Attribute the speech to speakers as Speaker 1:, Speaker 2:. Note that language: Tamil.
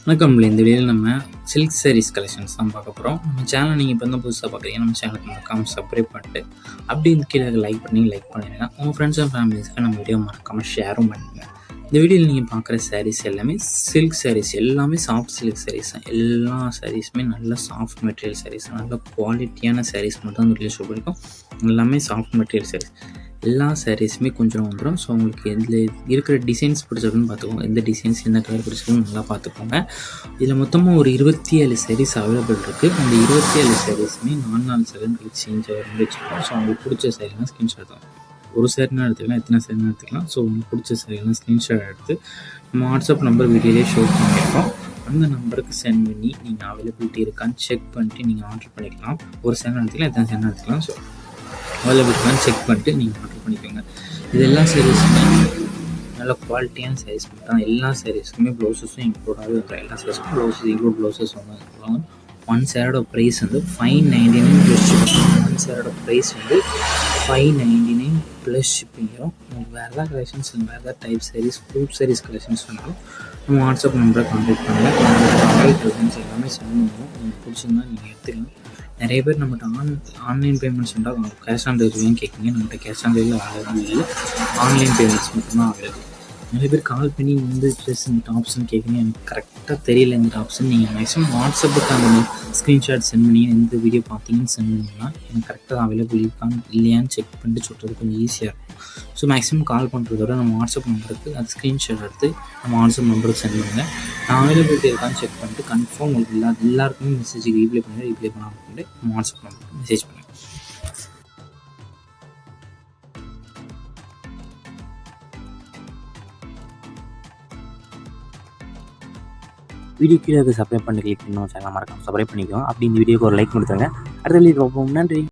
Speaker 1: வணக்கம். இந்த வீடியோவில் நம்ம சில்க் சாரீஸ் கலெக்ஷன்ஸ் தான் பார்க்க போகிறோம். நம்ம சேனல் நீங்கள் இப்போ தான் புதுசாக பார்க்குறீங்க, நம்ம சேனலுக்கு மறக்காமல் சப்ஸ்கிரைப் பண்ணிட்டு அப்படி இந்த கீழே லைக் பண்ணிடுங்க. உங்கள் ஃப்ரெண்ட்ஸ் அண்ட் ஃபேமிலிஸ்க்கு நம்ம வீடியோ மறக்காமல் ஷேரும் பண்ணுங்கள். இந்த வீடியோவில் நீங்கள் பார்க்குற சாரீஸ் எல்லாமே சில்க் சாரீஸ், எல்லாமே சாஃப்ட் சில்க் சாரீஸ் தான். எல்லா சாரீஸுமே நல்ல சாஃப்ட் மெட்டீரியல் சாரீஸ், நல்ல குவாலிட்டியான சாரீஸ் மட்டும் தான் வீடியோ ஷோ பண்ணியிருக்கோம். எல்லாமே சாஃப்ட் மெட்டீரியல் சாரீஸ். எல்லா சாரீஸுமே கொஞ்சம் வந்துடும். ஸோ உங்களுக்கு இதில் இருக்கிற டிசைன்ஸ் பிடிச்சிருக்குன்னு பார்த்துக்கோங்க. எந்த டிசைன்ஸ் என்ன கலர் பிடிச்சிருக்குன்னு நல்லா பார்த்துக்கோங்க. இதில் மொத்தமாக ஒரு 27 சாரீஸ் அவைலபிள் இருக்குது. அந்த 27 சாரீஸுமே 4 செகண்ட் கழிச்சு சேஞ்ச் ஆகிற மாதிரி வச்சுருக்கோம். ஸோ உங்களுக்கு பிடிச்ச சாரீலாம் ஸ்க்ரீன்ஷாட் தான். ஒரு சாரினா எடுத்துக்கலாம், எத்தனை சாரினா எடுத்துக்கலாம். ஸோ உங்களுக்கு பிடிச்ச சாரீலாம் ஸ்க்ரீன்ஷாட் எடுத்து நம்ம வாட்ஸ்அப் நம்பர் வீடியோலேயே ஷோ பண்ணியிருக்கோம். அந்த நம்பருக்கு சென்ட் பண்ணி நீங்கள் அவைலபிலிட்டி இருக்கான்னு செக் பண்ணிட்டு நீங்கள் ஆர்டர் பண்ணிக்கலாம். ஒரு சாரி எடுத்துக்கலாம், எத்தனை சாரினா எடுத்துக்கலாம். ஸோ அவைலபிலிட்டிலாம் செக் பண்ணிட்டு நீங்கள் ஆர்டர் பண்ணிக்கோங்க. இது எல்லா சாரீஸுமே நல்ல குவாலிட்டியான சாரீஸ் மட்டும். எல்லா சாரீஸுக்குமே ப்ளவுஸஸும் இன்க்ளூடாகவே வந்துடும். எல்லா சாரீஸுக்கும் ப்ளவுஸஸ் வந்து ஒன் சேரோட ப்ரைஸ் வந்து 599 ப்ளஸ் ஷிப்பிங். ஒன் சேரோட ப்ரைஸ் வந்து 599 ப்ளஸ் ஷிப்பிங் வரும். உங்களுக்கு வேறு ஏதாவது கலெக்ஷன்ஸ் இல்லை, வேறு ஏதாவது type sarees, group sarees collections வேணாலும் நம்ம வாட்ஸ்அப் நம்பரை கான்டாக்ட் பண்ணுங்கள். உங்களுக்கு கலெக்ஷன்ஸ் எல்லாமே சென்ட் பண்ணுவோம். உங்களுக்கு பிடிச்சிருந்தா நீங்கள் எடுத்துக்கலாம். நிறைய பேர் நம்மகிட்ட ஆன்லைன் பேமெண்ட்ஸ் இருந்தால் கேஷ் ஆன் டெலிவரியும் கேட்குறீங்க. நம்மகிட்ட கேஷ் ஆன் டெலிவரி அவைலபிள் இல்லை, ஆன்லைன் பேமெண்ட்ஸ் மட்டும்தான் அவைலபிள். நிறைய பேர் கால் பண்ணி வந்து ப்ளஸ் இந்த ஆப்ஷன் கேட்குறீங்க, எனக்கு கரெக்டாக தெரியல இந்த ஆப்ஷன். நீங்கள் மேக்ஸிமம் வாட்ஸ்அப்புக்கு அந்த ஸ்க்ரீன்ஷாட் சென்ட் பண்ணி எந்த வீடியோ பார்த்தீங்கன்னு சென்ட் பண்ணிங்கன்னா எனக்கு கரெக்டாக அவைலபிள் இருக்கான்னு இல்லையான்னு செக் பண்ணிட்டு சொல்கிறது கொஞ்சம் ஈஸியாக இருக்கும். ஸோ மேக்ஸிமம் கால் பண்ணுறதோட நம்ம வாட்ஸ்அப் நம்பருக்கு அது ஸ்க்ரீன்ஷாட் எடுத்து நம்ம வாட்ஸ்அப் நம்பருக்கு சென்ட் பண்ணுங்கள். நான் அவைலபிலிட்டி இருக்கான்னு செக் பண்ணிட்டு கன்ஃபார்ம் உங்களுக்கு எல்லாருக்குமே மெசேஜுக்கு ரீப்ளை பண்ணாமல் பண்ணிட்டு நம்ம வாட்ஸ்அப் நம்பருக்கு மெசேஜ் பண்ணுங்கள். வீடியோ கீழே சப்ஸ்கிரைப் பண்ணி கிளிக் பண்ணி சேனல் மறக்காம சப்ஸ்கிரைப் பண்ணிக்கோங்க. அப்படி இந்த வீடியோக்கு ஒரு லைக் கொடுத்துருங்க. அடுத்த வீடியோ பார்ப்போம். நன்றி.